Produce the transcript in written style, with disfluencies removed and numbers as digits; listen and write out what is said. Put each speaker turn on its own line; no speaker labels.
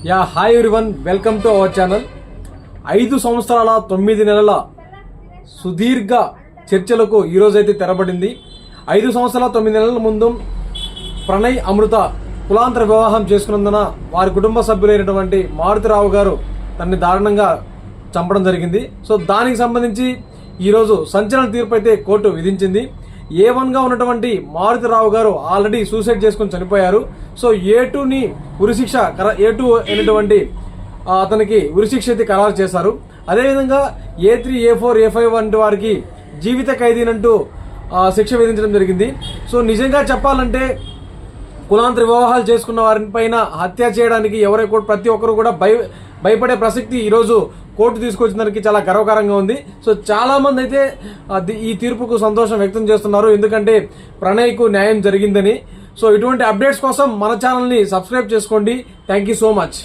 Hi everyone, welcome to our channel. 5 సంవత్సరాల 9 నెలల సుదీర్ఘ చర్చలకు ఈరోజైతే తెరబడింది. 5 సంవత్సరాల 9 నెలల ముందు ప్రణయ్ అమృత కులాంతర వివాహం చేసుకున్నందున వారి కుటుంబ సభ్యులైనటువంటి మారుతిరావు గారు తనని దారుణంగా చంపడం జరిగింది. సో దానికి సంబంధించి ఈరోజు సంచలన తీర్పు అయితే కోర్టు విధించింది. A1గా ఉన్నటువంటి మారుతిరావు గారు ఆల్రెడీ సూసైడ్ చేసుకుని చనిపోయారు. సో A2ని ఉరిశిక్ష A2 అయినటువంటి అతనికి ఉరిశిక్ష అయితే ఖరారు చేశారు. అదేవిధంగా A3, A4, A5 వంటి వారికి జీవిత ఖైదీనంటూ శిక్ష విధించడం జరిగింది. సో నిజంగా చెప్పాలంటే కులాంతర వివాహాలు చేసుకున్న వారిపైన హత్య చేయడానికి ప్రతి ఒక్కరు కూడా భయపడే ప్రసక్తి ఈరోజు కోర్టు తీసుకొచ్చిన దానికి చాలా గర్వకారంగా ఉంది. సో చాలా మంది అయితే ఈ తీర్పుకు సంతోషం వ్యక్తం చేస్తున్నారు, ఎందుకంటే ప్రణయ్కు న్యాయం జరిగిందని. సో ఇటువంటి అప్డేట్స్ కోసం మన ఛానల్ని సబ్స్క్రైబ్ చేసుకోండి. Thank you so much.